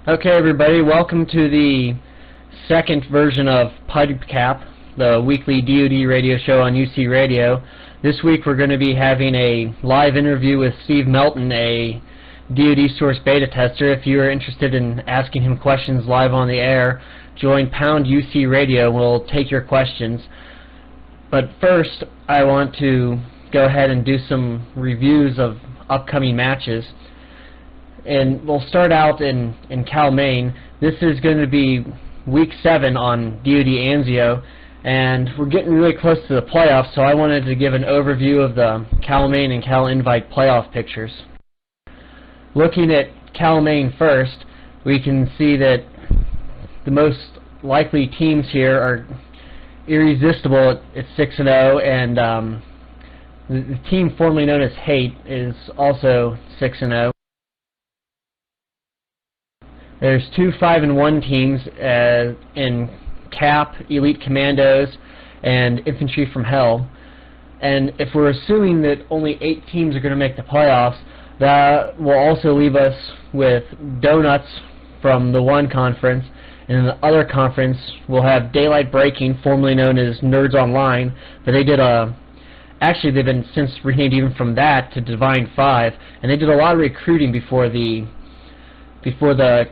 Okay, everybody, welcome to the second version of PuB CaP, the weekly DOD radio show on UC Radio. This week we're going to be having a live interview with Steve Melton, a DOD Source beta tester. If you are interested in asking him questions live on the air, join pound UC Radio and we'll take your questions. But first, I want to go ahead and do some reviews of upcoming matches. And we'll start out in Cal, Maine. This is going to be Week 7 on DOD Anzio, and we're getting really close to the playoffs, so I wanted to give an overview of the Cal, Maine and Cal Invite playoff pictures. Looking at Cal, Maine first, we can see that the most likely teams here are Irresistible at 6-0, and the team formerly known as Hate is also 6-0. There's two 5-1 teams in CAP, Elite Commandos, and Infantry from Hell. And if we're assuming that only 8 teams are going to make the playoffs, that will also leave us with Donuts from the one conference, and in the other conference we'll have Daylight Breaking, formerly known as Nerds Online, but they did actually they've been since renamed even from that to Divine 5, and they did a lot of recruiting before the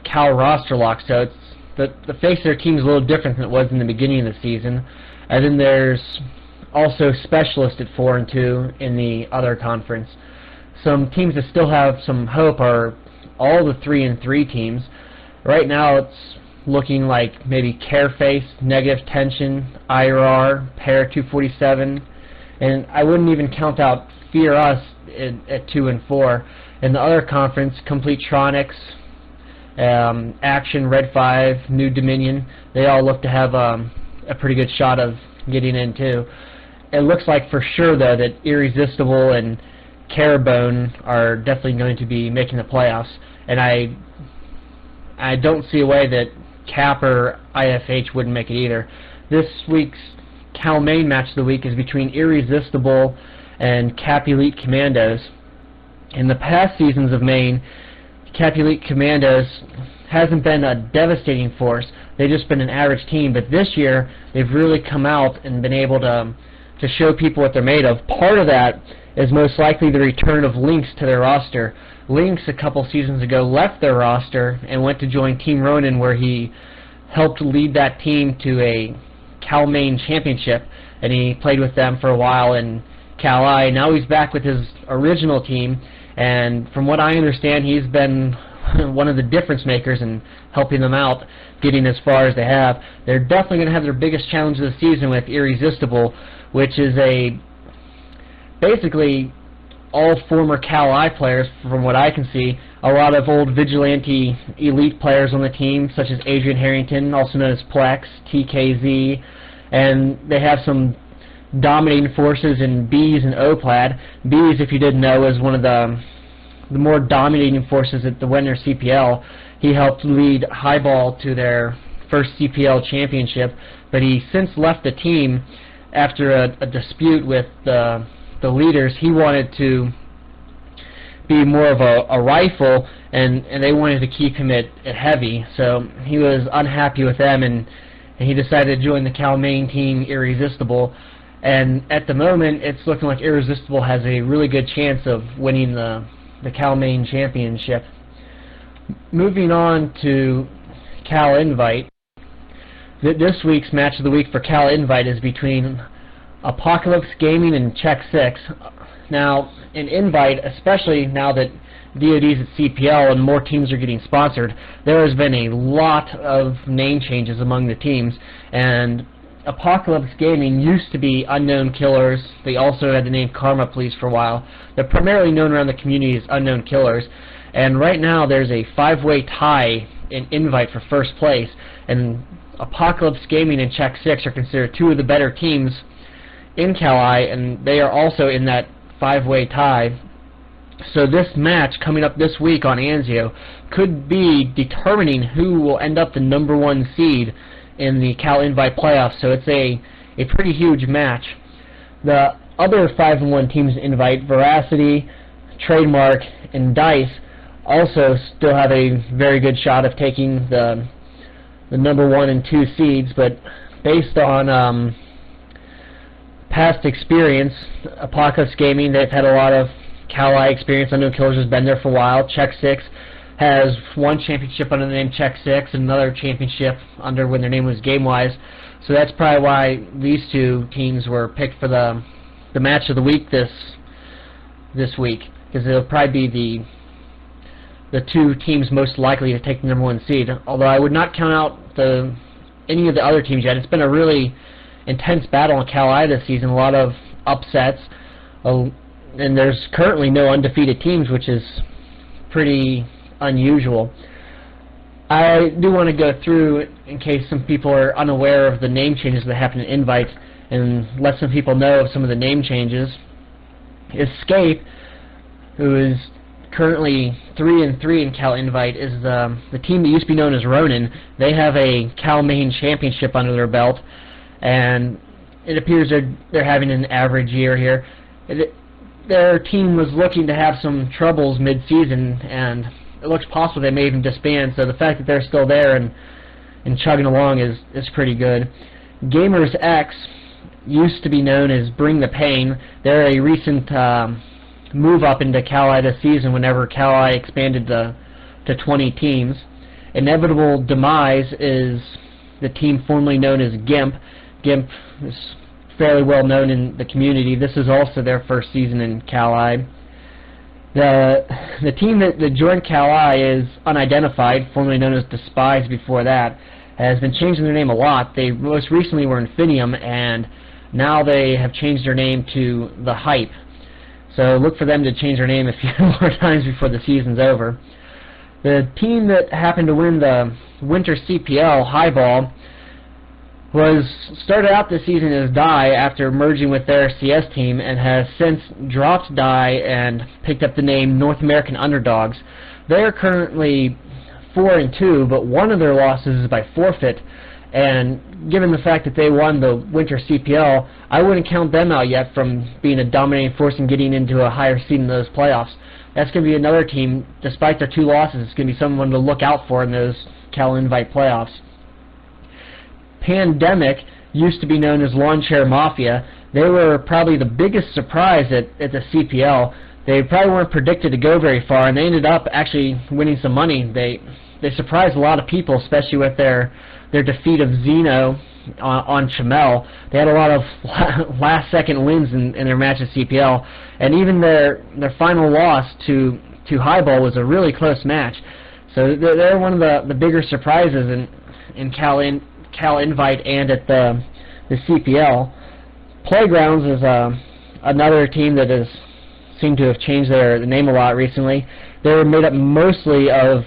Cal roster lock, so it's the face of their team is a little different than it was in the beginning of the season. And then there's also Specialist at 4-2 in the other conference. Some teams that still have some hope are all the 3-3 teams. Right now it's looking like maybe Careface, Negative Tension, IRR, Pair 247, and I wouldn't even count out Fear Us at 2 and 4. In the other conference, Completronics, Action, Red 5, New Dominion, they all look to have a pretty good shot of getting in too. It looks like for sure though that Irresistible and Carabone are definitely going to be making the playoffs, and I don't see a way that CAP or IFH wouldn't make it either. This week's Cal Maine match of the week is between Irresistible and CAP Elite Commandos. In the past seasons of Maine, CAP Elite Commandos hasn't been a devastating force. They've just been an average team, but this year they've really come out and been able to show people what they're made of. Part of that is most likely the return of Lynx to their roster. Lynx, a couple seasons ago, left their roster and went to join Team Ronin, where he helped lead that team to a Cal Maine championship, and he played with them for a while in Cal I. Now he's back with his original team, and from what I understand, he's been one of the difference makers in helping them out getting as far as they have. They're definitely going to have their biggest challenge of the season with Irresistible, which is basically all former Cal I players, from what I can see. A lot of old Vigilante Elite players on the team, such as Adrian Harrington, also known as Plex, TKZ, and they have some dominating forces in Bees and OPLAD. Bees, if you didn't know, is one of the more dominating forces at the Winter CPL. He helped lead Highball to their first CPL championship, but he since left the team after a dispute with the leaders. He wanted to be more of a rifle, and they wanted to keep him at heavy, so he was unhappy with them, and he decided to join the Cal Maine team, Irresistible. And at the moment, it's looking like Irresistible has a really good chance of winning the Cal Maine championship. Moving on to Cal Invite. This week's match of the week for Cal Invite is between Apocalypse Gaming and Check 6. Now, in Invite, especially now that DOD's at CPL and more teams are getting sponsored, there has been a lot of name changes among the teams, and Apocalypse Gaming used to be Unknown Killers. They also had the name Karma Police for a while. They're primarily known around the community as Unknown Killers, and right now there's a 5-way tie in Invite for first place, and Apocalypse Gaming and Check 6 are considered two of the better teams in Cal I, and they are also in that 5-way tie. So this match coming up this week on Anzio could be determining who will end up the #1 seed in the Cal Invite playoffs, so it's a pretty huge match. The other 5-1 teams in Invite, Veracity, Trademark, and DICE, also still have a very good shot of taking the number 1 and 2 seeds, but based on past experience, Apocalypse Gaming, they've had a lot of Cal-I experience. I know Killers has been there for a while. Check 6 has one championship under the name Check 6 and another championship under when their name was GameWise. So that's probably why these two teams were picked for the match of the week this week, because it'll probably be the two teams most likely to take the number 1 seed. Although I would not count out any of the other teams yet. It's been a really intense battle in Cal-I this season. A lot of upsets, and there's currently no undefeated teams, which is pretty unusual. I do want to go through, in case some people are unaware of the name changes that happen in invites, and let some people know of some of the name changes. Escape, who is currently 3-3 in Cal Invite, is the team that used to be known as Ronin. They have a Cal Main championship under their belt, and it appears they're having an average year here. Their team was looking to have some troubles mid-season, and it looks possible they may even disband, so the fact that they're still there and chugging along is pretty good. Gamers X used to be known as Bring the Pain. They're a recent move up into Cal-I this season whenever Cal-I expanded to 20 teams. Inevitable Demise is the team formerly known as GIMP. GIMP is fairly well known in the community. This is also their first season in Cal-I. The team that joined Cal-I is Unidentified, formerly known as Despise before that, has been changing their name a lot. They most recently were Infinium, and now they have changed their name to The Hype. So look for them to change their name a few more times before the season's over. The team that happened to win the Winter CPL, Highball, started out this season as Die after merging with their CS team, and has since dropped Die and picked up the name North American Underdogs. They're currently 4-2, but one of their losses is by forfeit, and given the fact that they won the Winter CPL, I wouldn't count them out yet from being a dominating force and getting into a higher seed in those playoffs. That's going to be another team, despite their 2 losses, it's going to be someone to look out for in those Cal Invite playoffs. Pandemic used to be known as Lawn Chair Mafia. They were probably the biggest surprise at the CPL. They probably weren't predicted to go very far, and they ended up actually winning some money. They surprised a lot of people, especially with their defeat of Xeno on Chamel. They had a lot of last-second wins in their match at CPL, and even their final loss to Highball was a really close match. So they're one of the bigger surprises in Cal Invite and at the CPL. Playgrounds is another team that has seemed to have changed their name a lot recently. They were made up mostly of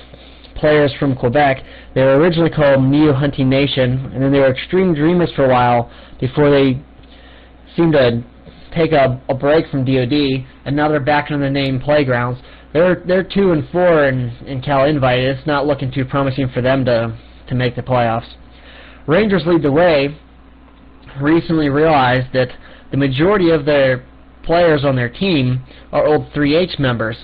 players from Quebec. They were originally called Neo Hunting Nation, and then they were Extreme Dreamers for a while before they seemed to take a break from DOD, and now they're back under the name Playgrounds. They're 2-4 in Cal Invite. It's not looking too promising for them to make the playoffs. Rangers Lead the Way recently realized that the majority of their players on their team are old 3H members.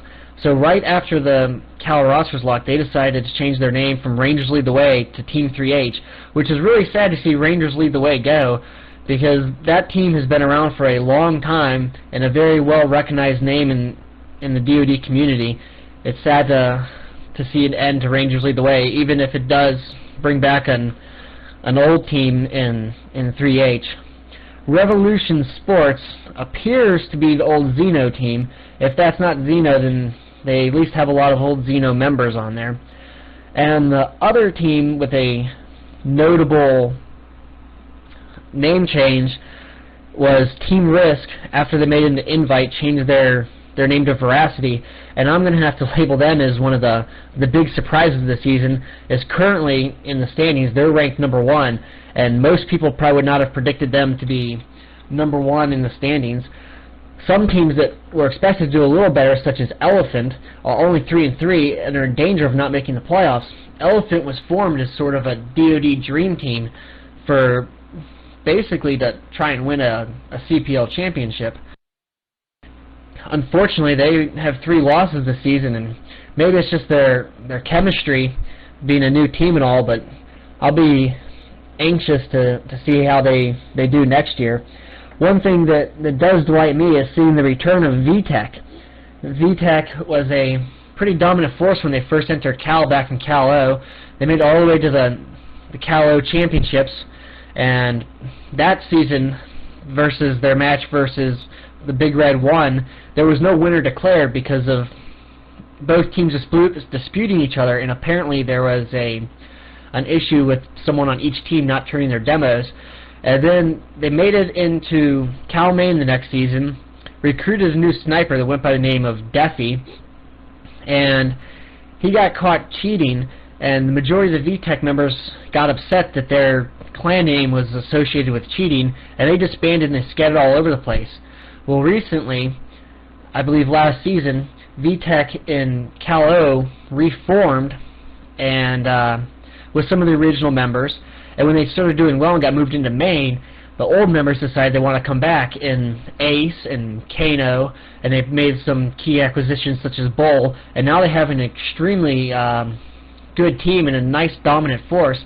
So right after the Cal rosters lock, they decided to change their name from Rangers Lead the Way to Team 3H, which is really sad to see Rangers Lead the Way go, because that team has been around for a long time and a very well-recognized name in the DOD community. It's sad to see it end to Rangers Lead the Way, even if it does bring back an old team in 3H. Revolution Sports appears to be the old Xeno team. If that's not Xeno, then they at least have a lot of old Xeno members on there. And the other team with a notable name change was Team Risk. After they made an invite, changed their name to Veracity, and I'm going to have to label them as one of the big surprises of the season. Is currently in the standings, they're ranked number 1, and most people probably would not have predicted them to be number 1 in the standings. Some teams that were expected to do a little better, such as Elephant, are only 3-3 and are in danger of not making the playoffs. Elephant was formed as sort of a DOD dream team for basically to try and win a CPL championship. Unfortunately, they have 3 losses this season, and maybe it's just their chemistry, being a new team and all, but I'll be anxious to see how they do next year. One thing that does delight me is seeing the return of VTech. VTech was a pretty dominant force when they first entered Cal back in Cal O. They made it all the way to the Cal O championships, and that season versus their match versus the Big Red 1, there was no winner declared because of both teams disputing each other, and apparently there was an issue with someone on each team not turning their demos. And then they made it into Cal Maine the next season, recruited a new sniper that went by the name of Deffy, and he got caught cheating, and the majority of the VTech members got upset that their clan name was associated with cheating, and they disbanded and they scattered all over the place. Well, recently, I believe last season, VTech in Cal O reformed and with some of the original members, and when they started doing well and got moved into Maine, the old members decided they want to come back in Ace and Kano, and they've made some key acquisitions such as Bull, and now they have an extremely good team and a nice dominant force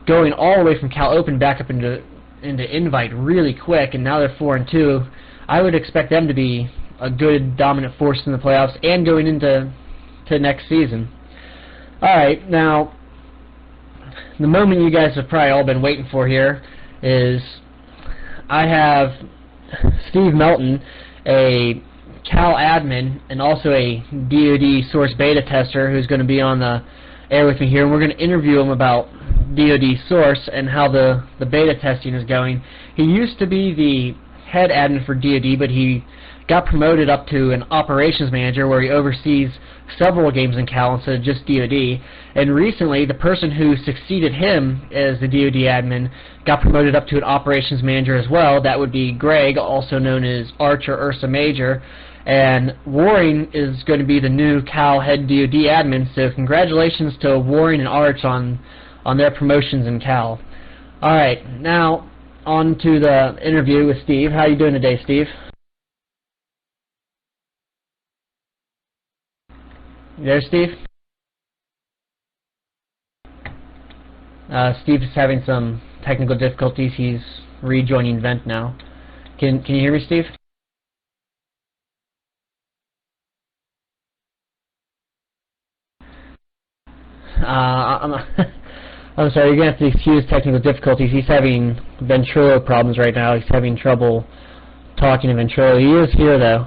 going all the way from Cal Open back up into Invite really quick, and now they're 4-2. I would expect them to be a good dominant force in the playoffs and going into next season. Alright, now the moment you guys have probably all been waiting for here is I have Steve Melton, a Cal admin and also a DOD Source beta tester, who's going to be on the air with me here, and we're going to interview him about DOD Source and how the beta testing is going. He used to be the head admin for DOD, but he got promoted up to an operations manager where he oversees several games in Cal instead of just DOD. And recently, the person who succeeded him as the DOD admin got promoted up to an operations manager as well. That would be Greg, also known as Arch or Ursa Major. And Warring is going to be the new Cal head DOD admin, so congratulations to Warring and Arch on their promotions in Cal. Alright, now on to the interview with Steve. How are you doing today, Steve? You there, Steve? Steve is having some technical difficulties. He's rejoining Vent now. Can you hear me, Steve? I'm sorry, you're going to have to excuse technical difficulties. He's having ventrilo problems right now. He's having trouble talking to ventrilo. He is here, though,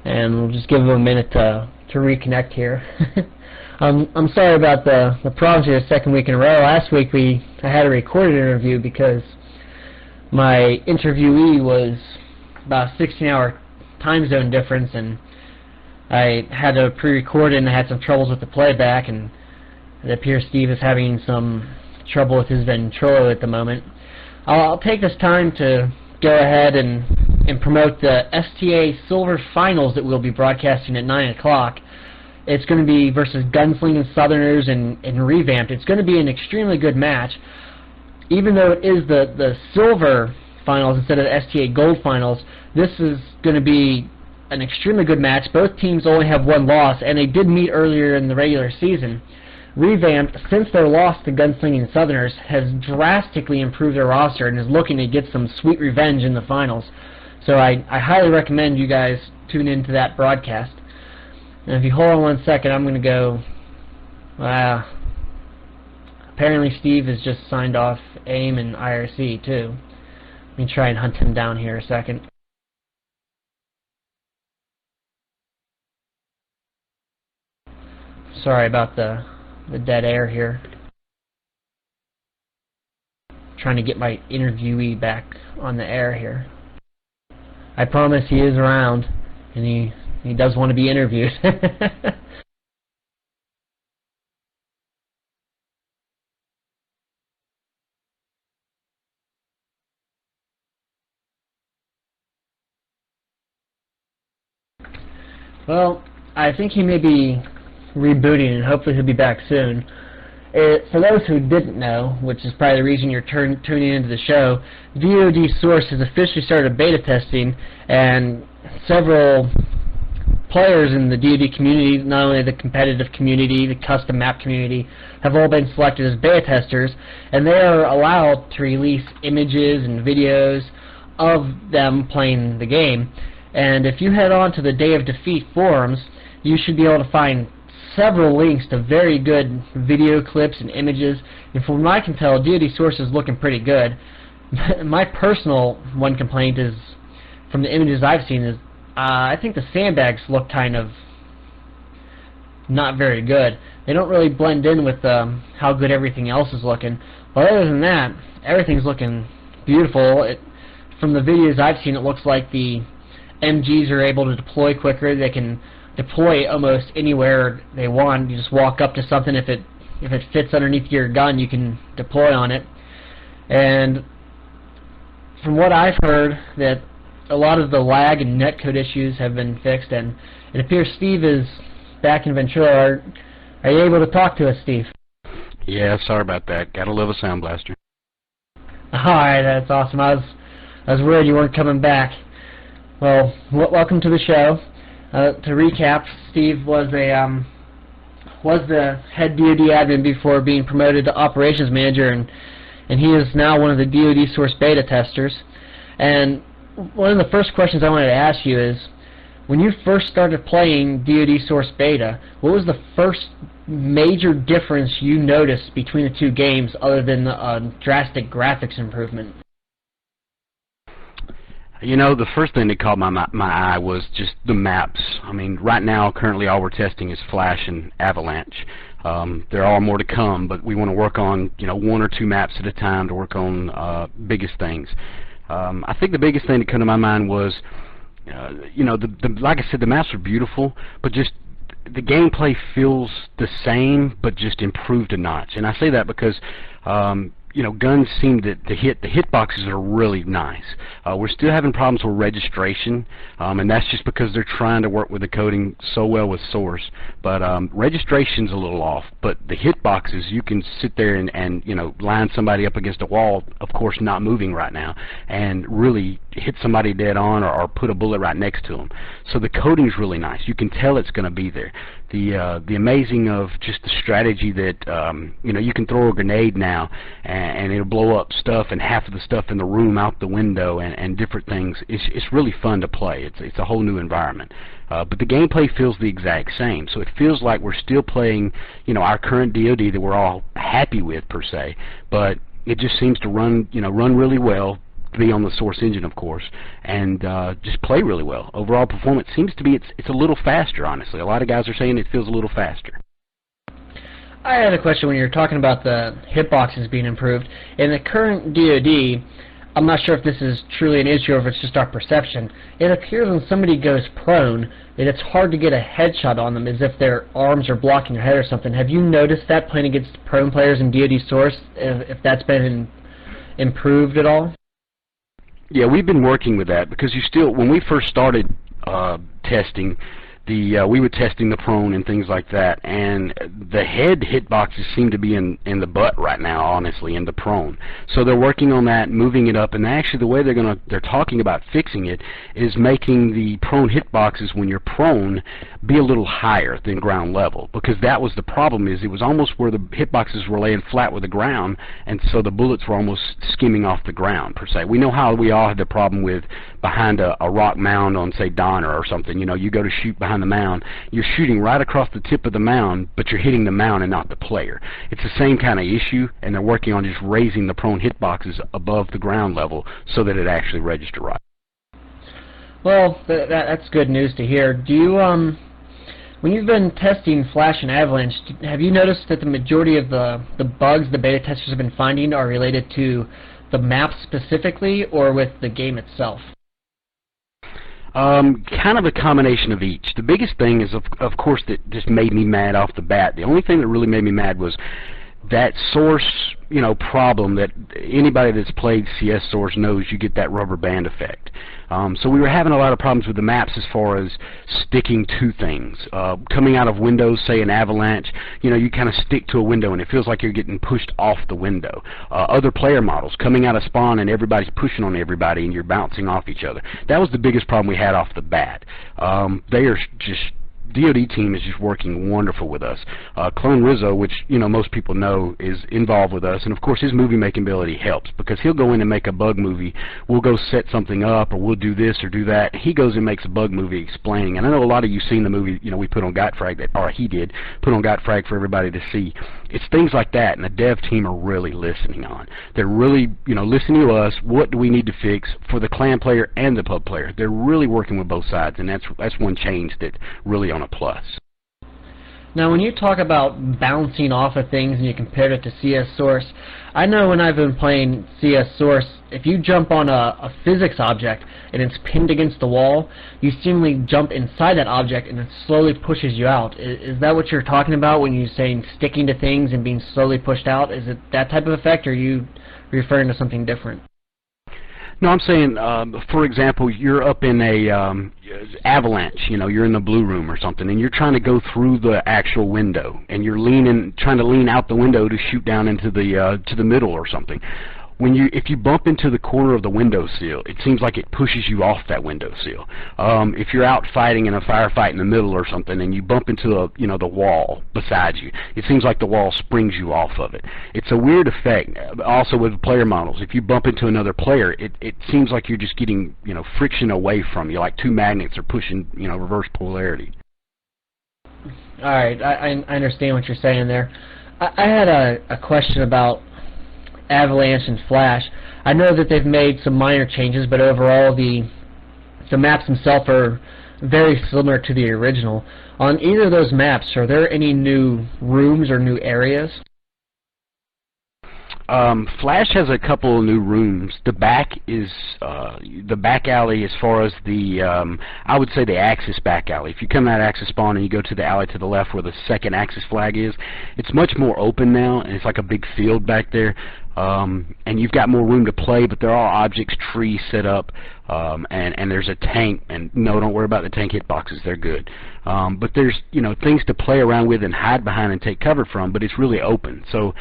and we'll just give him a minute to reconnect here. I'm sorry about the problems here the second week in a row. Last week I had a recorded interview because my interviewee was about a 16-hour time zone difference, and I had to pre-record it, and I had some troubles with the playback, and it appears Steve is having some trouble with his ventrilo at the moment. I'll take this time to go ahead and promote the STA Silver Finals that we'll be broadcasting at 9 o'clock. It's going to be versus Gunslinging Southerners and Revamped. It's going to be an extremely good match. Even though it is the Silver Finals instead of the STA Gold Finals, this is going to be an extremely good match. Both teams only have one loss, and they did meet earlier in the regular season. Revamped, since their loss to Gunslinging Southerners, has drastically improved their roster and is looking to get some sweet revenge in the finals. So I highly recommend you guys tune into that broadcast. And if you hold on 1 second, I'm going to go... apparently Steve has just signed off AIM and IRC too. Let me try and hunt him down here a second. Sorry about the dead air here. Trying to get my interviewee back on the air here. I promise he is around, and he does want to be interviewed. Well, I think he may be rebooting, and hopefully he'll be back soon. For those who didn't know, which is probably the reason you're tuning into the show, DOD Source has officially started beta testing, and several players in the DoD community, not only the competitive community, the custom map community, have all been selected as beta testers, and they are allowed to release images and videos of them playing the game. And if you head on to the Day of Defeat forums, you should be able to find several links to very good video clips and images, and from what I can tell, DoD Source is looking pretty good. My personal one complaint is, from the images I've seen, is I think the sandbags look kind of not very good. They don't really blend in with how good everything else is looking. But other than that, everything's looking beautiful. From the videos I've seen, it looks like the MGs are able to deploy quicker. They can deploy almost anywhere they want. You just walk up to something. If it fits underneath your gun, you can deploy on it. And from what I've heard, that a lot of the lag and netcode issues have been fixed, and it appears Steve is back in Ventura. Are you able to talk to us, Steve? Yeah, sorry about that. Gotta love a sound blaster. Alright, that's awesome. I was worried you weren't coming back. Well, welcome to the show. To recap, Steve was the head DoD admin before being promoted to operations manager, and he is now one of the DoD Source beta testers. And one of the first questions I wanted to ask you is, when you first started playing DoD Source beta, what was the first major difference you noticed between the two games, other than the drastic graphics improvement? You know, the first thing that caught my eye was just the maps. I mean, right now, currently, all we're testing is Flash and Avalanche. There are more to come, but we want to work on, you know, 1 or 2 maps at a time to work on biggest things. I think the biggest thing that came to my mind was, you know, like I said, the maps are beautiful, but just the gameplay feels the same, but just improved a notch. And I say that because, you know, guns seem to hit. The hitboxes are really nice. We're still having problems with registration, and that's just because they're trying to work with the coding so well with Source. But registration's a little off. But the hitboxes, you can sit there and you know, line somebody up against a wall, of course not moving right now, and really hit somebody dead on, or put a bullet right next to them. So the coding's really nice. You can tell it's going to be there. The amazing of just the strategy that you know, you can throw a grenade now and it'll blow up stuff, and half of the stuff in the room out the window, and different things. It's really fun to play. It's a whole new environment. But the gameplay feels the exact same. So it feels like we're still playing, you know, our current DoD that we're all happy with per se. But it just seems to run really well. Be on the Source engine, of course, and just play really well. Overall performance seems to be it's a little faster, honestly. A lot of guys are saying it feels a little faster. I had a question when you were talking about the hitboxes being improved. In the current DoD, I'm not sure if this is truly an issue or if it's just our perception. It appears when somebody goes prone that it's hard to get a headshot on them, as if their arms are blocking their head or something. Have you noticed that playing against prone players in DoD Source, if that's been improved at all? Yeah, we've been working with that, because when we first started testing, we were testing the prone and things like that, and the head hitboxes seem to be in the butt right now, honestly, in the prone. So they're working on that, moving it up, and actually the way they're talking about fixing it is making the prone hitboxes when you're prone be a little higher than ground level, because that was the problem. Is it was almost where the hitboxes were laying flat with the ground, and so the bullets were almost skimming off the ground per se. We know how we all had the problem with behind a rock mound on, say, Donner or something. You know, you go to shoot behind the mound, you're shooting right across the tip of the mound, but you're hitting the mound and not the player. It's the same kind of issue, and they're working on just raising the prone hitboxes above the ground level so that it actually registers right. Well, that's good news to hear. Do you, when you've been testing Flash and Avalanche, have you noticed that the majority of the bugs the beta testers have been finding are related to the map specifically, or with the game itself? Kind of a combination of each. The biggest thing is, of course, that just made me mad off the bat. The only thing that really made me mad was that source, problem that anybody that's played CS Source knows you get that rubber band effect. So we were having a lot of problems with the maps as far as sticking to things. Coming out of windows, say an avalanche, you kind of stick to a window and it feels like you're getting pushed off the window. Other player models, coming out of spawn and everybody's pushing on everybody and you're bouncing off each other. That was the biggest problem we had off the bat. They are just... DOD team is just working wonderful with us. Clone Rizzo, which most people know, is involved with us, and of course his movie making ability helps because he'll go in and make a bug movie. We'll go set something up, or we'll do this or do that. He goes and makes a bug movie explaining. And I know a lot of you seen the movie. We put on Gotfrag, or he did put on Gotfrag for everybody to see. It's things like that, and the dev team are really listening on. They're really listening to us. What do we need to fix for the clan player and the pub player? They're really working with both sides, and that's one change that really on a plus. Now, when you talk about bouncing off of things and you compare it to CS Source, I know when I've been playing CS Source, if you jump on a physics object and it's pinned against the wall, you seemingly jump inside that object and it slowly pushes you out. Is that what you're talking about when you're saying sticking to things and being slowly pushed out? Is it that type of effect, or are you referring to something different? No, I'm saying, for example, you're up in a avalanche, you're in the blue room or something, and you're trying to go through the actual window, and you're trying to lean out the window to shoot down into the middle or something. If you bump into the corner of the windowsill, it seems like it pushes you off that windowsill. If you're out fighting in a firefight in the middle or something, and you bump into the wall beside you, it seems like the wall springs you off of it. It's a weird effect. Also with player models, if you bump into another player, it seems like you're just getting friction away from you, like two magnets are pushing reverse polarity. All right, I understand what you're saying there. I had a question about Avalanche and Flash. I know that they've made some minor changes, but overall the maps themselves are very similar to the original. On either of those maps, are there any new rooms or new areas? Flash has a couple of new rooms. The back is the back alley as far as the I would say the Axis back alley. If you come out of Axis spawn and you go to the alley to the left where the second Axis flag is, it's much more open now, and it's like a big field back there. And you've got more room to play, but there are objects, trees set up, and there's a tank. And no, don't worry about the tank hitboxes; they're good. But there's things to play around with and hide behind and take cover from. But it's really open. So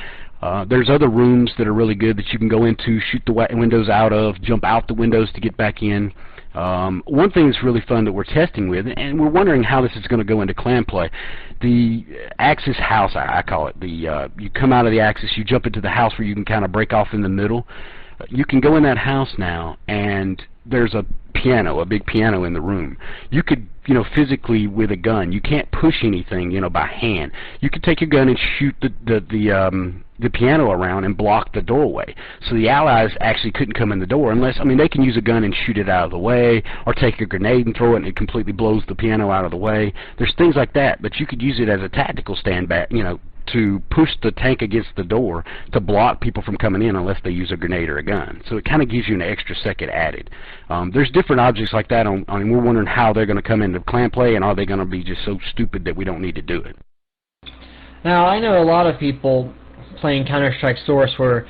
there's other rooms that are really good that you can go into, shoot the windows out of, jump out the windows to get back in. One thing that's really fun that we're testing with, and we're wondering how this is going to go into clan play, the Axis house, I call it. You come out of the Axis, you jump into the house where you can kind of break off in the middle. You can go in that house now, and there's a piano, a big piano in the room. You could, physically with a gun, you can't push anything, by hand. You could take your gun and shoot the piano around and block the doorway. So the Allies actually couldn't come in the door unless, they can use a gun and shoot it out of the way, or take a grenade and throw it and it completely blows the piano out of the way. There's things like that, but you could use it as a tactical stand back, to push the tank against the door to block people from coming in unless they use a grenade or a gun. So it kind of gives you an extra second added. There's different objects like that, and we're wondering how they're going to come into clan play, and are they going to be just so stupid that we don't need to do it. Now, I know a lot of people playing Counter-Strike Source were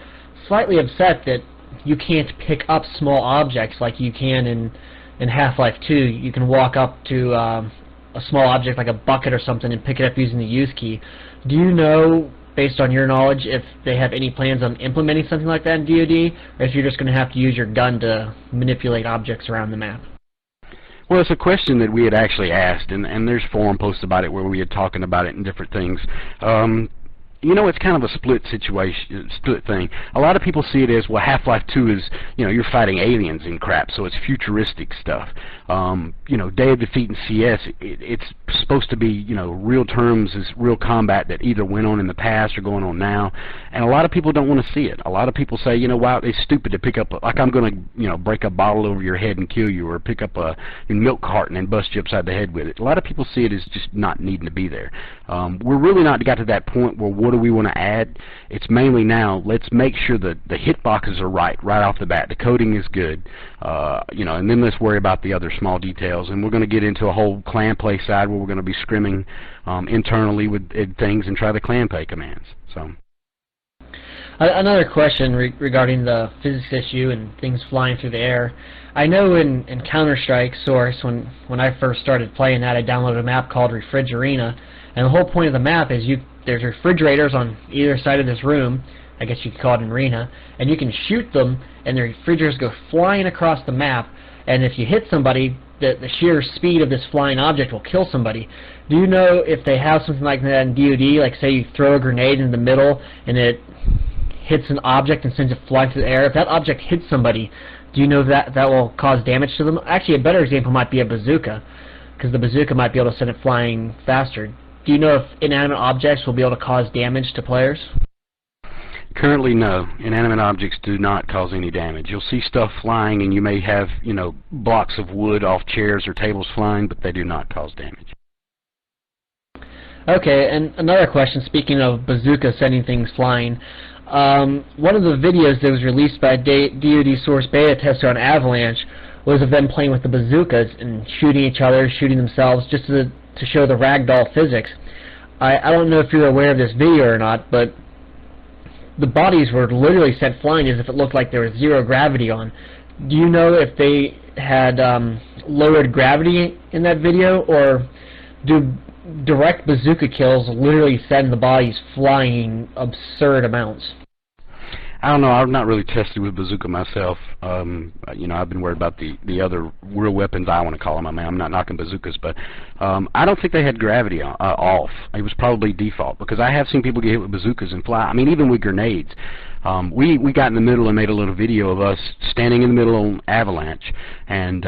slightly upset that you can't pick up small objects like you can in Half-Life 2. You can walk up to a small object like a bucket or something and pick it up using the use key. Do you know, based on your knowledge, if they have any plans on implementing something like that in DOD, or if you're just going to have to use your gun to manipulate objects around the map? Well, it's a question that we had actually asked, and there's forum posts about it where we had talking about it and different things. It's kind of a split thing. A lot of people see it as, well, Half-Life 2 is, you're fighting aliens and crap, so it's futuristic stuff. Day of Defeat in CS, it's supposed to be, real terms is real combat that either went on in the past or going on now, and a lot of people don't want to see it. A lot of people say, wow, it's stupid to pick up, like I'm going to, break a bottle over your head and kill you, or pick up a milk carton and bust you upside the head with it. A lot of people see it as just not needing to be there. We're really not got to that point where what do we want to add? It's mainly now, let's make sure that the hitboxes are right off the bat. The coding is good, and then let's worry about the other small details. And we're going to get into a whole clan play side where we're going to be scrimming internally with things and try the clan play commands. So. Another question regarding the physics issue and things flying through the air. I know in Counter-Strike Source, when I first started playing that, I downloaded a map called Refrigerina, and the whole point of the map is there's refrigerators on either side of this room, I guess you could call it an arena, and you can shoot them, and the refrigerators go flying across the map, and if you hit somebody, the sheer speed of this flying object will kill somebody. Do you know if they have something like that in DOD, like say you throw a grenade in the middle, and it hits an object and sends it flying through the air? If that object hits somebody, do you know that will cause damage to them? Actually, a better example might be a bazooka, because the bazooka might be able to send it flying faster. Do you know if inanimate objects will be able to cause damage to players? Currently, no. Inanimate objects do not cause any damage. You'll see stuff flying, and you may have, blocks of wood off chairs or tables flying, but they do not cause damage. Okay, and another question, speaking of bazooka sending things flying, one of the videos that was released by DOD Source beta tester on Avalanche was of them playing with the bazookas and shooting each other, shooting themselves, just to show the ragdoll physics. I don't know if you're aware of this video or not, but the bodies were literally sent flying as if it looked like there was zero gravity on. Do you know if they had lowered gravity in that video, or do direct bazooka kills literally send the bodies flying absurd amounts? I don't know. I've not really tested with bazooka myself. I've been worried about the other real weapons, I want to call them. I mean, I'm not knocking bazookas, but I don't think they had gravity off. It was probably default, because I have seen people get hit with bazookas and fly. I mean, even with grenades. We got in the middle and made a little video of us standing in the middle on Avalanche and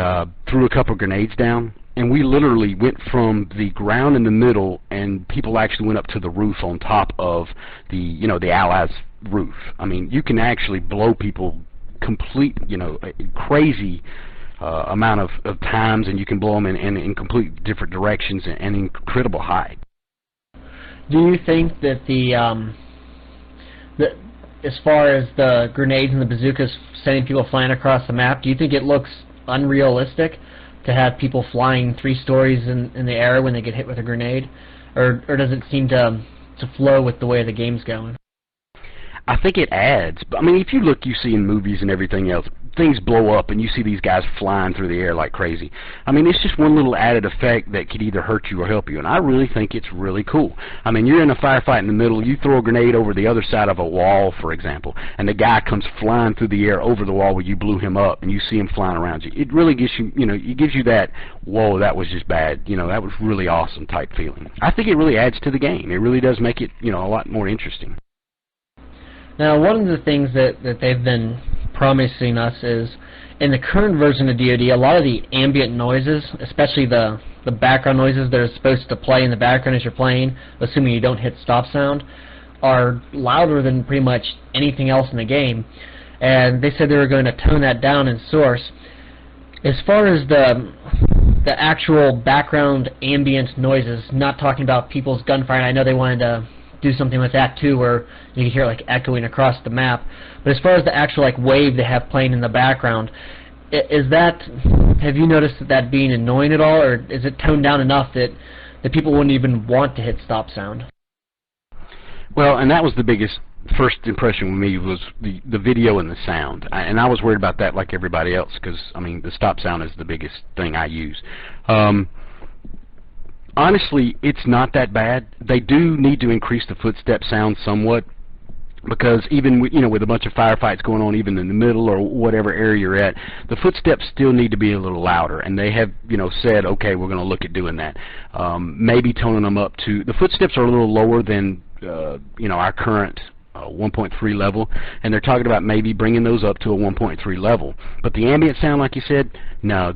threw a couple grenades down. And we literally went from the ground in the middle, and people actually went up to the roof on top of the Allies' roof. I mean, you can actually blow people complete, crazy amount of times, and you can blow them in complete different directions and incredible height. Do you think that as far as the grenades and the bazookas sending people flying across the map, do you think it looks unrealistic to have people flying 3 stories in the air when they get hit with a grenade, or does it seem to flow with the way the game's going? I think it adds. But I mean, if you look, you see in movies and everything else, things blow up and you see these guys flying through the air like crazy. I mean, it's just one little added effect that could either hurt you or help you, and I really think it's really cool. I mean, you're in a firefight in the middle, you throw a grenade over the other side of a wall, for example, and the guy comes flying through the air over the wall where you blew him up, and you see him flying around you. It really gives you, it gives you that, whoa, that was just bad, that was really awesome type feeling. I think it really adds to the game. It really does make it, a lot more interesting. Now, one of the things that they've been promising us is, in the current version of DOD, a lot of the ambient noises, especially the background noises that are supposed to play in the background as you're playing, assuming you don't hit stop sound, are louder than pretty much anything else in the game. And they said they were going to tone that down in Source. As far as the actual background ambient noises, not talking about people's gunfire, I know they wanted to do something with that too, where you can hear it like echoing across the map. But as far as the actual wave they have playing in the background, have you noticed that being annoying at all, or is it toned down enough that people wouldn't even want to hit stop sound? Well, and that was the biggest first impression with me, was the video and the sound, and I was worried about that like everybody else, because I mean the stop sound is the biggest thing I use. Honestly, it's not that bad. They do need to increase the footstep sound somewhat, because even with a bunch of firefights going on, even in the middle or whatever area you're at, the footsteps still need to be a little louder. And they have said, okay, we're going to look at doing that. Maybe toning them up to, the footsteps are a little lower than our current 1.3 level, and they're talking about maybe bringing those up to a 1.3 level. But the ambient sound, like you said, no,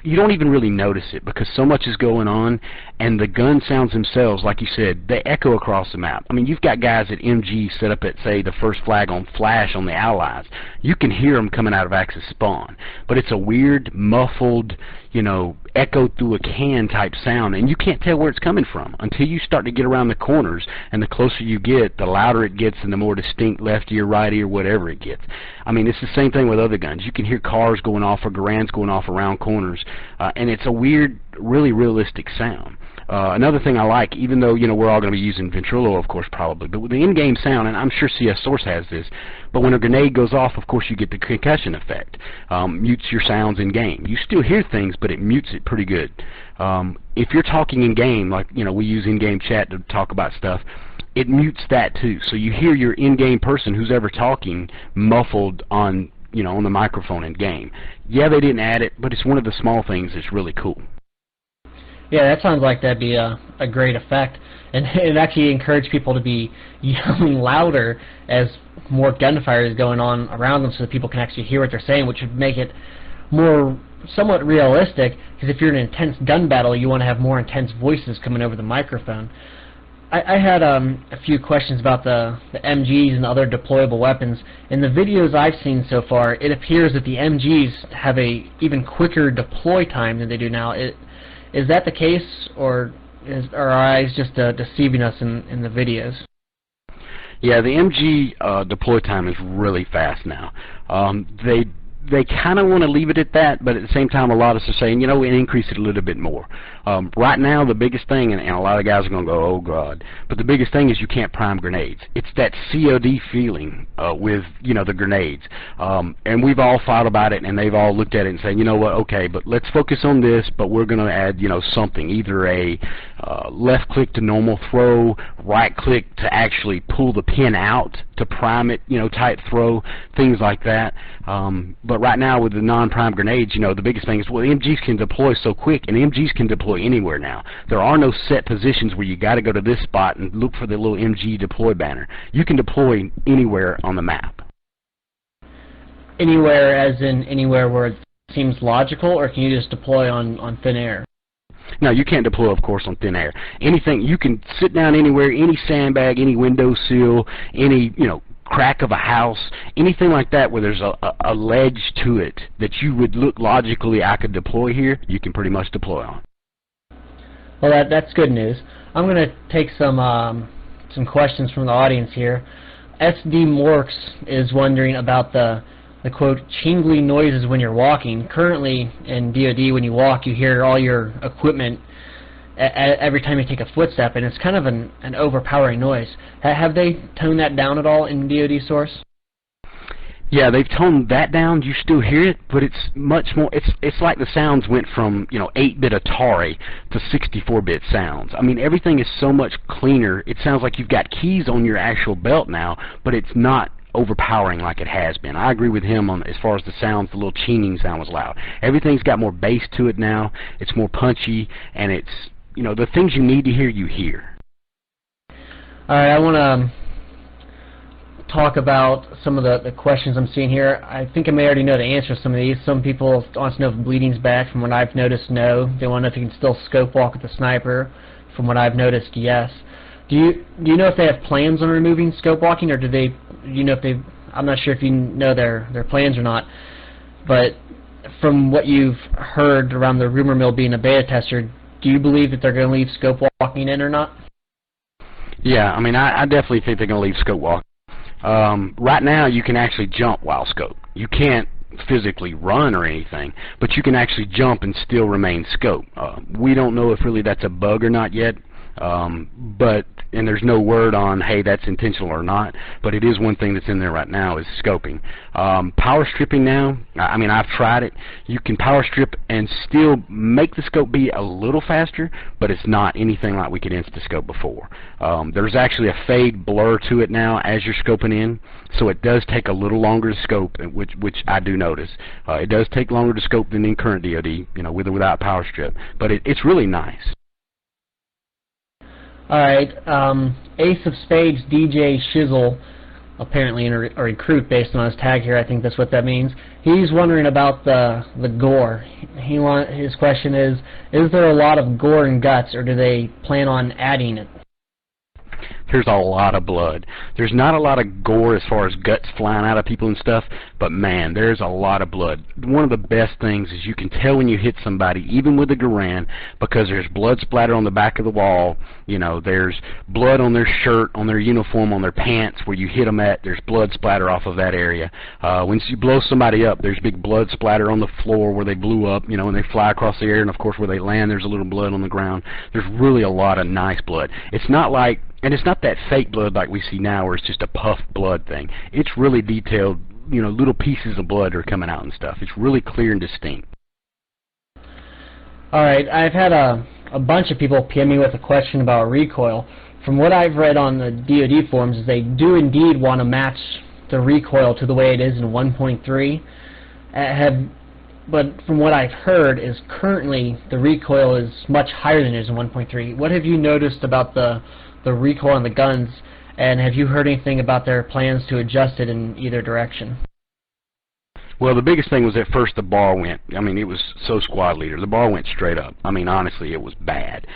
you don't even really notice it, because so much is going on, and the gun sounds themselves, like you said, they echo across the map. I mean, you've got guys at MG set up at, say, the first flag on Flash on the Allies. You can hear them coming out of Axis Spawn, but it's a weird, muffled, echo through a can type sound, and you can't tell where it's coming from until you start to get around the corners, and the closer you get, the louder it gets and the more distinct lefty or righty or whatever it gets. I mean, it's the same thing with other guns. You can hear cars going off or Garands going off around corners, and it's a weird, really realistic sound. Another thing I like, even though, you know, we're all going to be using ventrilo, of course, probably, but with the in-game sound, and I'm sure CS Source has this, but when a grenade goes off, of course, you get the concussion effect. Mutes your sounds in-game. You still hear things, but it mutes it pretty good. If you're talking in-game, like, you know, we use in-game chat to talk about stuff, it mutes that too. So you hear your in-game person who's ever talking muffled on, you know, on the microphone in-game. Yeah, they didn't add it, but it's one of the small things that's really cool. Yeah, that sounds like that'd be a great effect, and it actually encouraged people to be yelling louder as more gunfire is going on around them, so that people can actually hear what they're saying, which would make it more somewhat realistic. Because if you're in an intense gun battle, you want to have more intense voices coming over the microphone. I had a few questions about the MGs and other deployable weapons. In the videos I've seen so far, it appears that the MGs have a even quicker deploy time than they do now. Is that the case, or are our eyes just deceiving us in the videos? Yeah, the MG deploy time is really fast now. They kind of want to leave it at that, but at the same time, a lot of us are saying, you know, we increase it a little bit more. Right now, the biggest thing, and a lot of guys are going to go, oh, God, but the biggest thing is you can't prime grenades. It's that COD feeling with, you know, the grenades. And we've all thought about it, and they've all looked at it and said, you know what, okay, but let's focus on this, but we're going to add, you know, something, either a left click to normal throw, right click to actually pull the pin out to prime it, you know, type throw, things like that. But right now with the non-prime grenades, you know, the biggest thing is, well, MGs can deploy so quick, and MGs can deploy anywhere now. There are no set positions where you got to go to this spot and look for the little MG deploy banner. You can deploy anywhere on the map. Anywhere as in anywhere where it seems logical, or can you just deploy on thin air? No, you can't deploy, of course, on thin air. Anything, you can sit down anywhere, any sandbag, any windowsill, any, you know, crack of a house, anything like that where there's a ledge to it that you would look logically, I could deploy here, you can pretty much deploy on. Well, that's good news. I'm going to take some questions from the audience here. SD Morks is wondering about the quote, chingly noises when you're walking. Currently in DOD, when you walk, you hear all your equipment every time you take a footstep, and it's kind of an overpowering noise. Have they toned that down at all in DOD Source? Yeah, they've toned that down. You still hear it, but it's much more. It's like the sounds went from, you know, 8-bit Atari to 64-bit sounds. I mean, everything is so much cleaner. It sounds like you've got keys on your actual belt now, but it's not overpowering like it has been. I agree with him on as far as the sounds. The little chinging sound was loud. Everything's got more bass to it now. It's more punchy, and it's, you know, the things you need to hear, you hear. All right, I want to talk about some of the questions I'm seeing here. I think I may already know the answer to some of these. Some people want to know if bleeding's back. From what I've noticed, no. They want to know if you can still scope walk with the sniper. From what I've noticed, yes. Do you know if they have plans on removing scope walking, or do they? You know if they? I'm not sure if you know their plans or not. But from what you've heard around the rumor mill being a beta tester, do you believe that they're going to leave scope walking in or not? Yeah, I mean, I definitely think they're going to leave scope walking. Right now, you can actually jump while scope. You can't physically run or anything, but you can actually jump and still remain scope. We don't know if really that's a bug or not yet, and there's no word on, hey, that's intentional or not, but it is one thing that's in there right now is scoping. Power stripping now, I mean, I've tried it. You can power strip and still make the scope be a little faster, but it's not anything like we could insta-scope before. There's actually a fade blur to it now as you're scoping in, so it does take a little longer to scope, which I do notice. It does take longer to scope than in current DOD, you know, with or without power strip, but it's really nice. All right, Ace of Spades DJ Shizzle, apparently a recruit based on his tag here. I think that's what that means. He's wondering about the gore. His question is there a lot of gore and guts, or do they plan on adding it? here's a lot of blood. There's not a lot of gore as far as guts flying out of people and stuff, but man, there's a lot of blood. One of the best things is you can tell when you hit somebody, even with a Garand, because there's blood splatter on the back of the wall. You know, there's blood on their shirt, on their uniform, on their pants where you hit them at. There's blood splatter off of that area. When you blow somebody up, there's big blood splatter on the floor where they blew up, you know, when they fly across the air, and of course where they land there's a little blood on the ground. There's really a lot of nice blood. It's not like, and it's not that fake blood like we see now where it's just a puff blood thing. It's really detailed, you know, little pieces of blood are coming out and stuff. It's really clear and distinct. Alright, I've had a bunch of people PM me with a question about recoil. From what I've read on the DoD forums, is they do indeed want to match the recoil to the way it is in 1.3. But from what I've heard is currently the recoil is much higher than it is in 1.3. What have you noticed about the recoil on the guns, and have you heard anything about their plans to adjust it in either direction? Well, the biggest thing was at first the bar went, I mean, it was so squad leader. The bar went straight up. I mean, honestly, it was bad.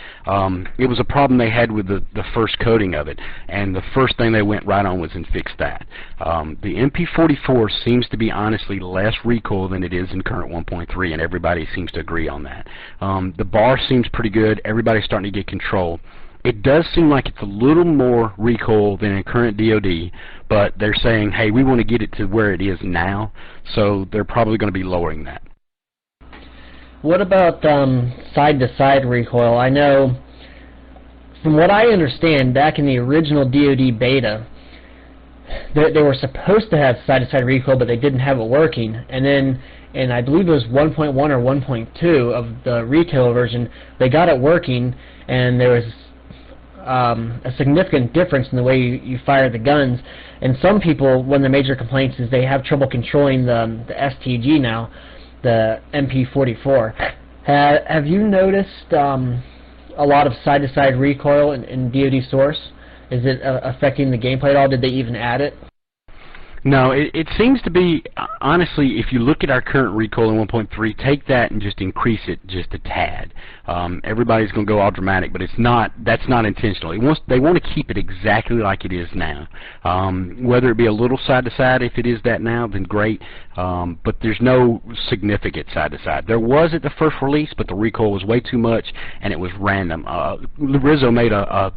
It was a problem they had with the first coating of it, and the first thing they went right on was and fixed that. The MP44 seems to be honestly less recoil than it is in current 1.3, and everybody seems to agree on that. The bar seems pretty good. Everybody's starting to get control. It does seem like it's a little more recoil than in current DoD, but they're saying, hey, we want to get it to where it is now, so they're probably going to be lowering that. What about side-to-side recoil? I know, from what I understand, back in the original DoD beta, they were supposed to have side-to-side recoil, but they didn't have it working. And then, and I believe it was 1.1 or 1.2 of the retail version, they got it working, and there was a significant difference in the way you fire the guns. And some people, one of the major complaints is they have trouble controlling the STG now, the MP44. Have you noticed a lot of side-to-side recoil in DoD Source? Is it affecting the gameplay at all? Did they even add it? No, it seems to be, honestly, if you look at our current recoil in 1.3, take that and just increase it just a tad. Everybody's going to go all dramatic, but it's not. That's not intentional. They want to keep it exactly like it is now. Whether it be a little side-to-side, if it is that now, then great. But there's no significant side-to-side. There was at the first release, but the recoil was way too much, and it was random. Rizzo made a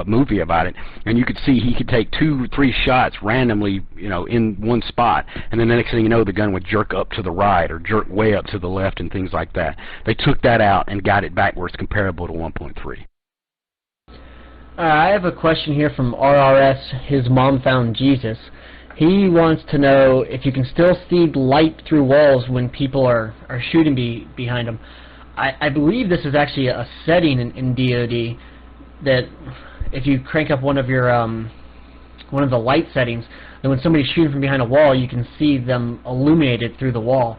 movie about it, and you could see he could take 2 or 3 shots randomly, you know, in one spot, and then the next thing you know, the gun would jerk up to the right or jerk way up to the left and things like that. They took that out and got it back where it's comparable to 1.3. I have a question here from RRS. His mom found Jesus. He wants to know if you can still see light through walls when people are shooting behind them. I believe this is actually a setting in DoD that if you crank up one of your one of the light settings, then when somebody's shooting from behind a wall, you can see them illuminated through the wall.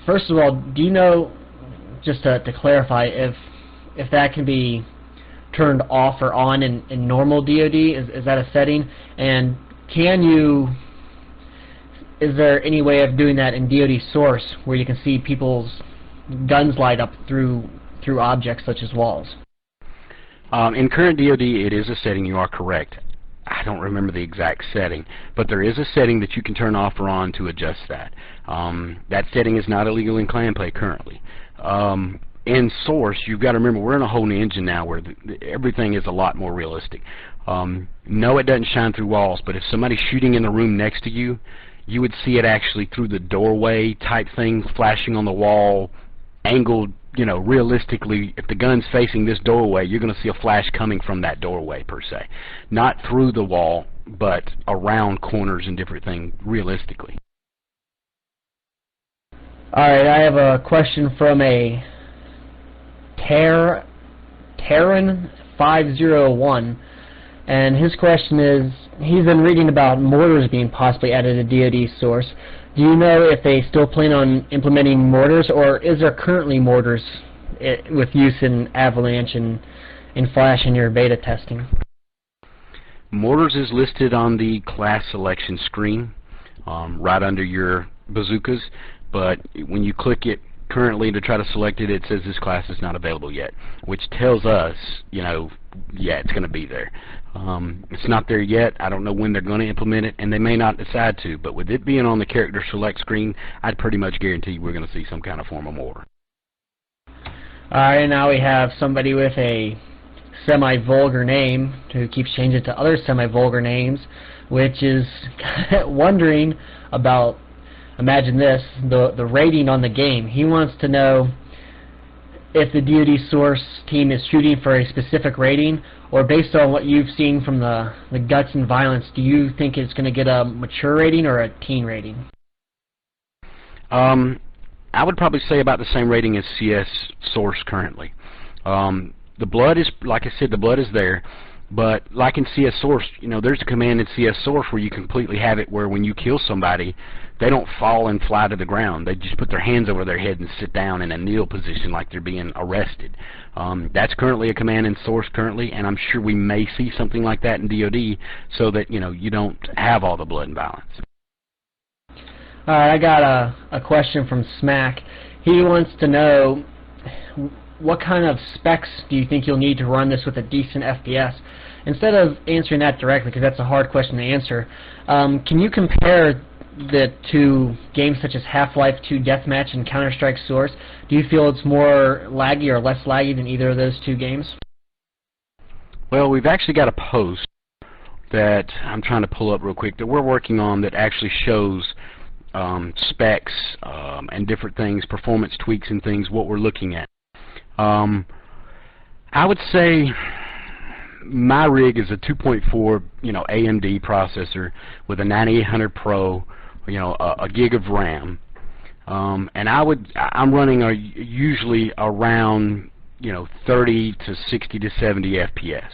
First of all, do you know, just to clarify, if that can be turned off or on in normal DoD? Is that a setting? And is there any way of doing that in DoD Source where you can see people's guns light up through objects such as walls? In current DoD, it is a setting, you are correct. I don't remember the exact setting, but there is a setting that you can turn off or on to adjust that. That setting is not illegal in clan play currently. In Source, you've got to remember, we're in a whole new engine now where everything is a lot more realistic. No, it doesn't shine through walls, but if somebody's shooting in the room next to you, you would see it actually through the doorway type thing, flashing on the wall, angled. You know, realistically, if the gun's facing this doorway, you're going to see a flash coming from that doorway, per se. Not through the wall, but around corners and different things, realistically. Alright, I have a question from a Terran501, and his question is, he's been reading about mortars being possibly added to DoD Source. Do you know if they still plan on implementing mortars, or is there currently mortars with use in Avalanche and in Flash in your beta testing? Mortars is listed on the class selection screen, right under your bazookas, but when you click it, currently to try to select it, it says this class is not available yet, which tells us, you know, yeah, it's going to be there. It's not there yet. I don't know when they're going to implement it, and they may not decide to, but with it being on the character select screen, I'd pretty much guarantee we're going to see some kind of form of order. Alright, now we have somebody with a semi-vulgar name who keeps changing to other semi-vulgar names, which is wondering about, imagine this, the rating on the game. He wants to know if the DOD Source team is shooting for a specific rating, or based on what you've seen from the guts and violence, do you think it's going to get a mature rating or a teen rating? I would probably say about the same rating as CS Source currently. The blood is, like I said, the blood is there, but like in CS Source, you know, there's a command in CS Source where you completely have it where when you kill somebody, they don't fall and fly to the ground. They just put their hands over their head and sit down in a kneel position like they're being arrested. That's currently a command in Source currently, and I'm sure we may see something like that in DOD so that, you know, you don't have all the blood and violence. Alright, I got a question from Smack. He wants to know, what kind of specs do you think you'll need to run this with a decent FPS? Instead of answering that directly, because that's a hard question to answer, can you compare the two games such as Half-Life 2 Deathmatch and Counter-Strike Source? Do you feel it's more laggy or less laggy than either of those two games? Well, we've actually got a post that I'm trying to pull up real quick that we're working on that actually shows specs and different things, performance tweaks and things, what we're looking at. I would say my rig is a 2.4, you know, AMD processor with a 9800 Pro, you know, a gig of RAM, and I'm running usually around, you know, 30 to 60 to 70 FPS,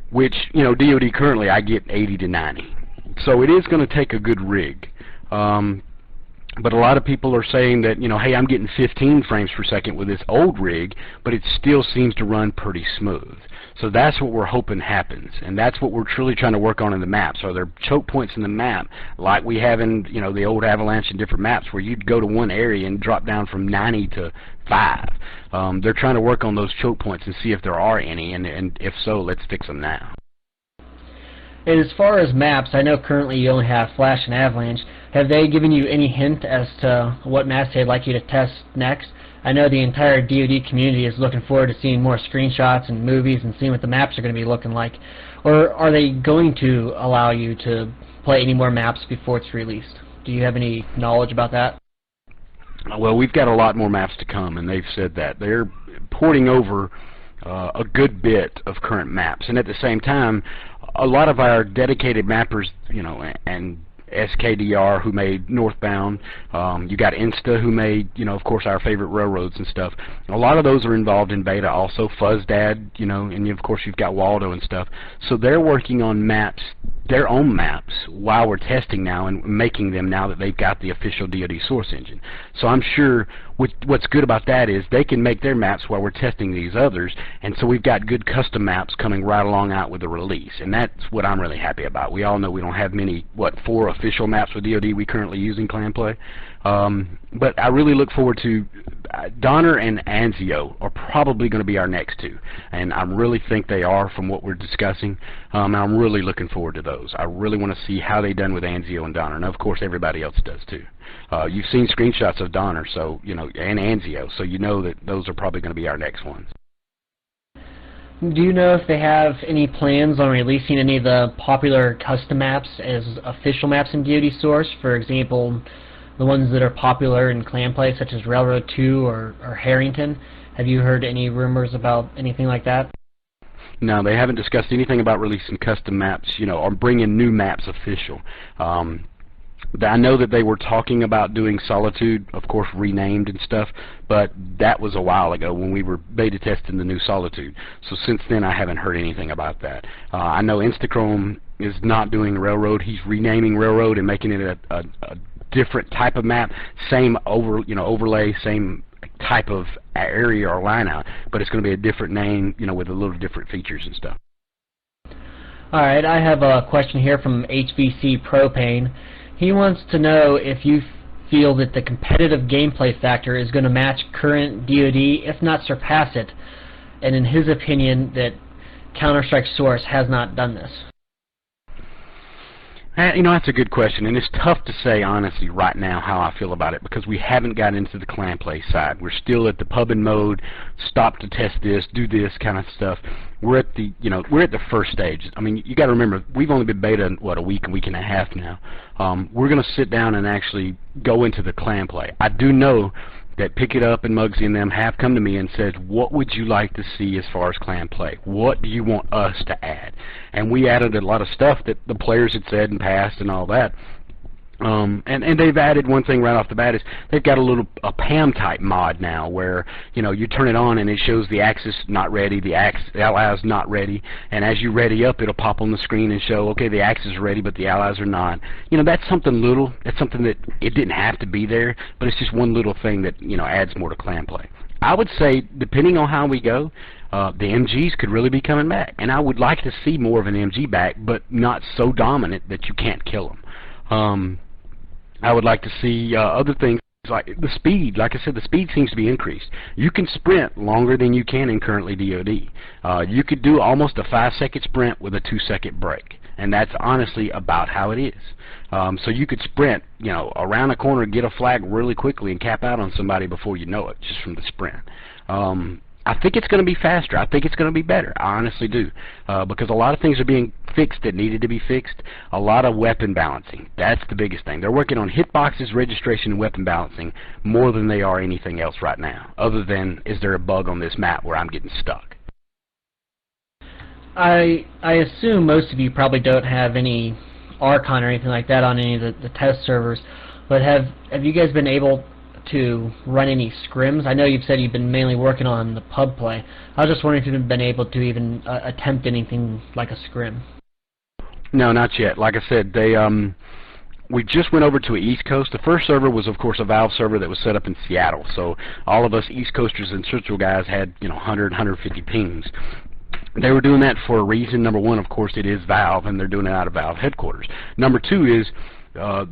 which, you know, DOD currently I get 80 to 90, so it is going to take a good rig. But a lot of people are saying that, you know, hey, I'm getting 15 frames per second with this old rig, but it still seems to run pretty smooth. So that's what we're hoping happens, and that's what we're truly trying to work on in the maps. Are there choke points in the map, like we have in, you know, the old Avalanche and different maps, where you'd go to one area and drop down from 90 to 5? They're trying to work on those choke points and see if there are any, and if so, let's fix them now. And as far as maps, I know currently you only have Flash and Avalanche. Have they given you any hint as to what maps they'd like you to test next? I know the entire DOD community is looking forward to seeing more screenshots and movies and seeing what the maps are going to be looking like. Or are they going to allow you to play any more maps before it's released? Do you have any knowledge about that? Well, we've got a lot more maps to come, and they've said that. They're porting over a good bit of current maps, and at the same time, a lot of our dedicated mappers, you know, and SKDR, who made Northbound, you got Insta, who made, you know, of course, our favorite railroads and stuff. A lot of those are involved in beta, also FoDDeR, you know, and of course you've got Waldo and stuff. So they're working on maps, their own maps, while we're testing now and making them now that they've got the official DOD Source engine. So I'm sure what's good about that is they can make their maps while we're testing these others, and so we've got good custom maps coming right along out with the release, and that's what I'm really happy about. We all know we don't have many, 4 official maps with DOD we currently use in clan play, but I really look forward to Donner and Anzio are probably going to be our next two, and I really think they are from what we're discussing, and I'm really looking forward to those. I really want to see how they done with Anzio and Donner, and of course everybody else does too. You've seen screenshots of Donner, so you know, and Anzio, so you know that those are probably going to be our next ones. Do you know if they have any plans on releasing any of the popular custom maps as official maps in DOD Source? For example, the ones that are popular in clan play, such as Railroad 2 or Harrington. Have you heard any rumors about anything like that? No, they haven't discussed anything about releasing custom maps, you know, or bringing new maps official. I know that they were talking about doing Solitude, of course renamed and stuff, but that was a while ago when we were beta testing the new Solitude. So since then I haven't heard anything about that. I know Instachrome is not doing Railroad. He's renaming Railroad and making it a different type of map, same overlay, same type of area or line out, but it's going to be a different name, you know, with a little different features and stuff. Alright, I have a question here from HVC Propane. He wants to know if you feel that the competitive gameplay factor is going to match current DoD, if not surpass it, and in his opinion that Counter-Strike Source has not done this? You know, that's a good question, and it's tough to say honestly right now how I feel about it because we haven't got into the clan play side. We're still at the pubbing mode, stop to test this, do this kind of stuff. We're at the, you know, we're at the first stage. I mean, you got to remember, we've only been beta what, a week and a half now. We're going to sit down and actually go into the clan play. I do know that Pick It Up and Muggsy and them have come to me and said, what would you like to see as far as clan play? What do you want us to add? And we added a lot of stuff that the players had said and passed and all that. And they've added one thing right off the bat is they've got a PAM type mod now where, you know, you turn it on and it shows the Axis not ready, the allies not ready, and as you ready up it'll pop on the screen and show, okay, the Axis are ready but the allies are not. You know, that's something little, that's something that it didn't have to be there, but it's just one little thing that, you know, adds more to clan play. I would say, depending on how we go, the MGs could really be coming back, and I would like to see more of an MG back, but not so dominant that you can't kill them. I would like to see other things like the speed. Like I said, the speed seems to be increased. You can sprint longer than you can in currently DoD. You could do almost a 5-second sprint with a 2-second break, and that's honestly about how it is. So you could sprint, you know, around a corner, get a flag really quickly, and cap out on somebody before you know it, just from the sprint. I think it's going to be faster. I think it's going to be better. I honestly do. Because a lot of things are being fixed that needed to be fixed. A lot of weapon balancing. That's the biggest thing. They're working on hitboxes, registration, and weapon balancing more than they are anything else right now. Other than, is there a bug on this map where I'm getting stuck? I assume most of you probably don't have any Archon or anything like that on any of the test servers. But have you guys been able to run any scrims? I know you've said you've been mainly working on the pub play. I was just wondering if you've been able to even attempt anything like a scrim. No, not yet. Like I said, we just went over to an East Coast. The first server was, of course, a Valve server that was set up in Seattle. So all of us East Coasters and Central guys had, you know, 100, 150 pings. They were doing that for a reason. Number one, of course, it is Valve, and they're doing it out of Valve headquarters. Number two is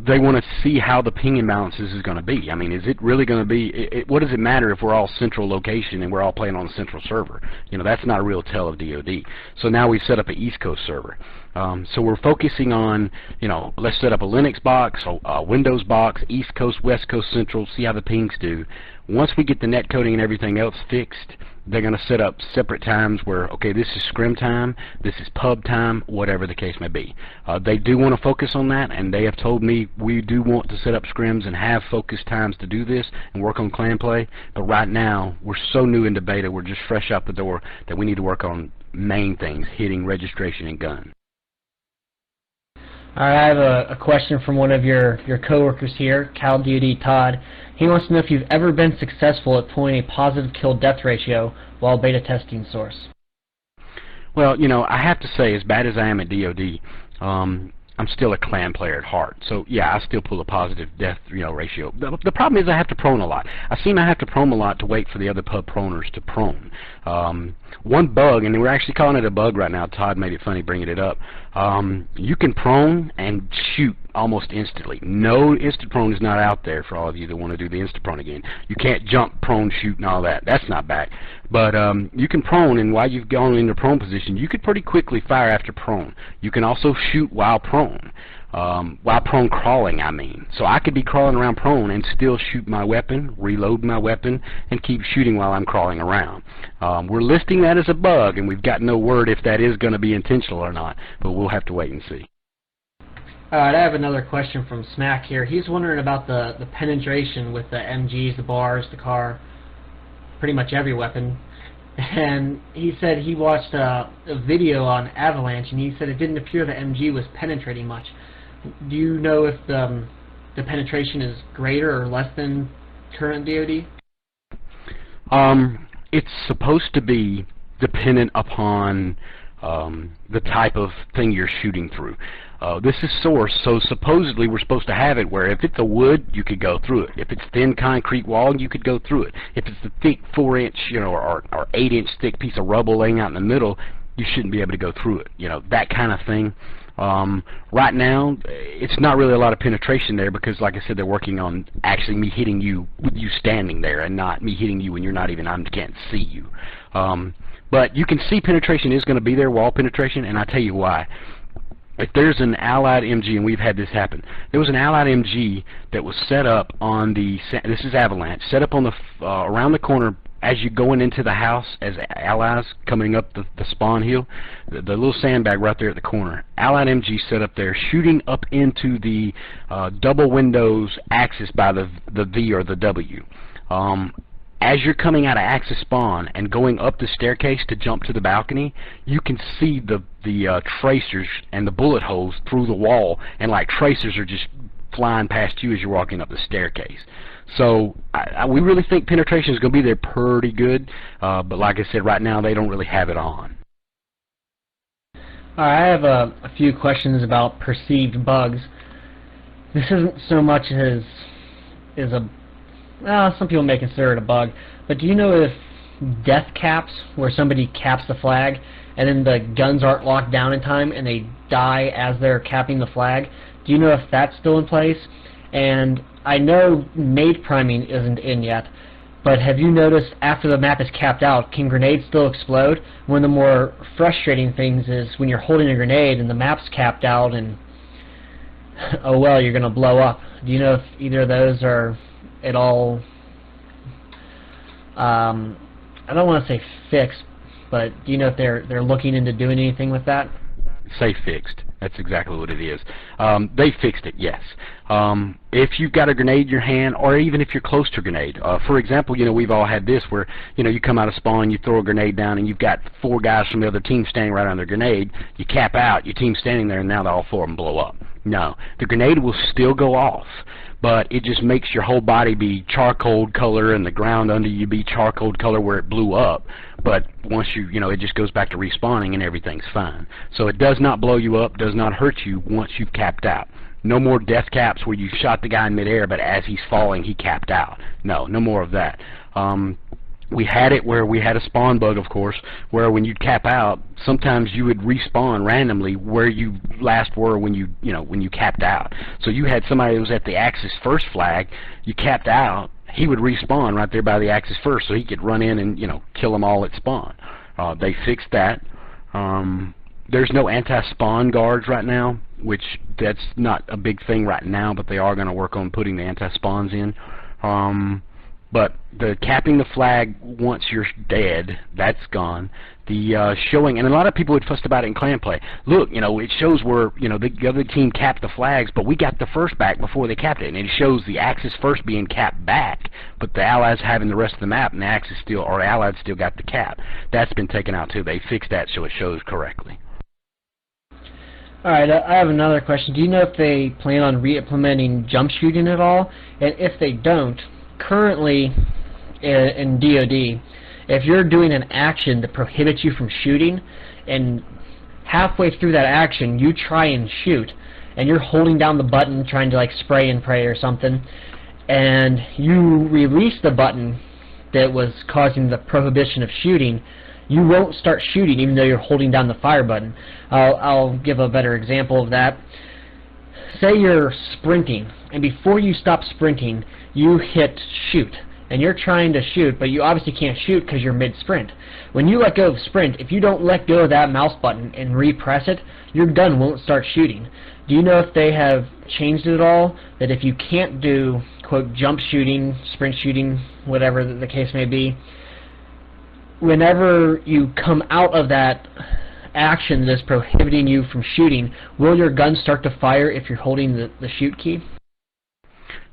they want to see how the ping imbalances is going to be. I mean, is it really going to be, what does it matter if we're all central location and we're all playing on a central server? You know, that's not a real tell of DoD. So now we set up an East Coast server. So we're focusing on, you know, let's set up a Linux box, a Windows box, East Coast, West Coast, Central, see how the pings do. Once we get the net coding and everything else fixed, they're going to set up separate times where, okay, this is scrim time, this is pub time, whatever the case may be. They do want to focus on that, and they have told me we do want to set up scrims and have focused times to do this and work on clan play, but right now, we're so new into beta, we're just fresh out the door, that we need to work on main things, hitting registration and gun. All right, I have a question from one of your coworkers here, Cal DOD Todd. He wants to know if you've ever been successful at pulling a positive kill-death ratio while beta testing Source. Well, you know, I have to say, as bad as I am at DOD, I'm still a clan player at heart. So, yeah, I still pull a positive death, you know, ratio. The problem is I have to prone a lot. I seem I have to prone a lot to wait for the other pub proners to prone. One bug, and we're actually calling it a bug right now. Todd made it funny bringing it up. You can prone and shoot almost instantly. No instant prone is not out there for all of you that want to do the instant prone again. You can't jump, prone, shoot, and all that. That's not back. But you can prone, and while you've gone into prone position, you could pretty quickly fire after prone. You can also shoot while prone. While prone crawling, I mean. So I could be crawling around prone and still shoot my weapon, reload my weapon, and keep shooting while I'm crawling around. We're listing that as a bug, and we've got no word if that is going to be intentional or not, but we'll have to wait and see. Alright, I have another question from Smack here. He's wondering about the penetration with the MGs, the bars, the car, pretty much every weapon. And he said he watched a video on Avalanche, and he said it didn't appear the MG was penetrating much. Do you know if the penetration is greater or less than current DoD? It's supposed to be dependent upon the type of thing you're shooting through. This is Source, so supposedly we're supposed to have it where if it's a wood, you could go through it. If it's thin concrete wall, you could go through it. If it's a thick 4-inch, you know, or 8-inch thick piece of rubble laying out in the middle, you shouldn't be able to go through it. You know, that kind of thing. Right now, it's not really a lot of penetration there because, like I said, they're working on actually me hitting you with you standing there and not me hitting you when you're not even, I can't see you. But you can see penetration is going to be there, wall penetration, and I'll tell you why. If there's an Allied MG, and we've had this happen, there was an Allied MG that was set up on the, this is Avalanche, set up on the, around the corner as you're going into the house as Allies coming up the spawn hill, the little sandbag right there at the corner. Allied MG set up there, shooting up into the double windows axis by the V or the W. As you're coming out of axis spawn and going up the staircase to jump to the balcony, you can see the tracers and the bullet holes through the wall, and like tracers are just flying past you as you're walking up the staircase. So we really think penetration is going to be there pretty good, but like I said, right now they don't really have it on. I have a few questions about perceived bugs. This isn't so much as a, well, some people may consider it a bug, but do you know if death caps, where somebody caps the flag and then the guns aren't locked down in time and they die as they're capping the flag, do you know if that's still in place? And I know nade priming isn't in yet, but have you noticed after the map is capped out, can grenades still explode? One of the more frustrating things is when you're holding a grenade and the map's capped out and, oh well, you're going to blow up. Do you know if either of those are at all, I don't want to say fixed, but do you know if they're looking into doing anything with that? Say fixed. That's exactly what it is. They fixed it, yes. If you've got a grenade in your hand, or even if you're close to a grenade. For example, you know, we've all had this where, you know, you come out of spawn, you throw a grenade down, and you've got 4 guys from the other team standing right on their grenade. You cap out, your team's standing there, and now all 4 of them blow up. No. The grenade will still go off, but it just makes your whole body be charcoal color and the ground under you be charcoal color where it blew up. But once you know, it just goes back to respawning and everything's fine. So it does not blow you up, does not hurt you once you've capped out. No more death caps where you shot the guy in midair, but as he's falling, he capped out. No more of that. We had it where we had a spawn bug, of course, where when you'd cap out, sometimes you would respawn randomly where you last were when you capped out. So you had somebody who was at the axis first flag, you capped out, he would respawn right there by the axis first, so he could run in and, you know, kill them all at spawn. They fixed that. There's no anti-spawn guards right now, which that's not a big thing right now, but they are going to work on putting the anti-spawns in. But the capping the flag once you're dead, that's gone. The showing, and a lot of people had fussed about it in clan play. Look, you know, it shows where, you know, the other team capped the flags, but we got the first back before they capped it, and it shows the axis first being capped back, but the allies having the rest of the map, and the axis still, or allies still got the cap. That's been taken out too. They fixed that so it shows correctly. Alright, I have another question. Do you know if they plan on re-implementing jump shooting at all? And if they don't, currently in DOD, if you're doing an action that prohibits you from shooting, and halfway through that action you try and shoot, and you're holding down the button trying to like spray and pray or something, and you release the button that was causing the prohibition of shooting, you won't start shooting even though you're holding down the fire button. I'll give a better example of that. Say you're sprinting, and before you stop sprinting, you hit shoot, and you're trying to shoot, but you obviously can't shoot because you're mid-sprint. When you let go of sprint, if you don't let go of that mouse button and repress it, your gun won't start shooting. Do you know if they have changed it at all, that if you can't do, quote, jump shooting, sprint shooting, whatever the case may be, whenever you come out of that action that's prohibiting you from shooting, will your gun start to fire if you're holding the shoot key?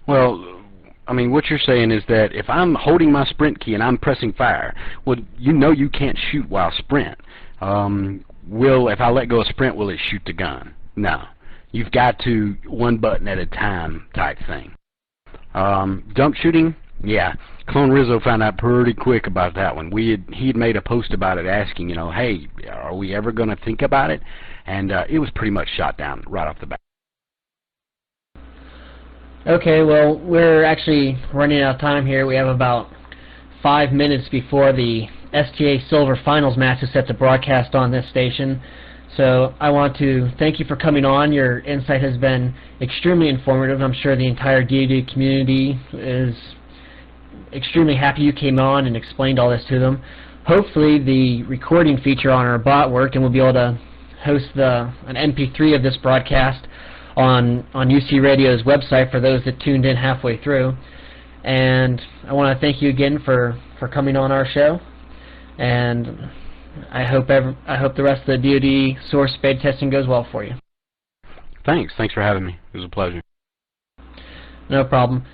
Well, I mean, what you're saying is that if I'm holding my sprint key and I'm pressing fire, well, you know you can't shoot while sprint. If I let go of sprint, will it shoot the gun? No. You've got to one button at a time type thing. Jump shooting, yeah. Clone Rizzo found out pretty quick about that one. He'd made a post about it asking, you know, hey, are we ever going to think about it? And it was pretty much shot down right off the bat. Okay, well, we're actually running out of time here. We have about 5 minutes before the STA Silver Finals match is set to broadcast on this station. So I want to thank you for coming on. Your insight has been extremely informative. I'm sure the entire DoD community is extremely happy you came on and explained all this to them. Hopefully the recording feature on our bot worked and we'll be able to host an MP3 of this broadcast on UC Radio's website for those that tuned in halfway through. And I want to thank you again for coming on our show. And I hope the rest of the DOD Source beta testing goes well for you. Thanks for having me. It was a pleasure. No problem.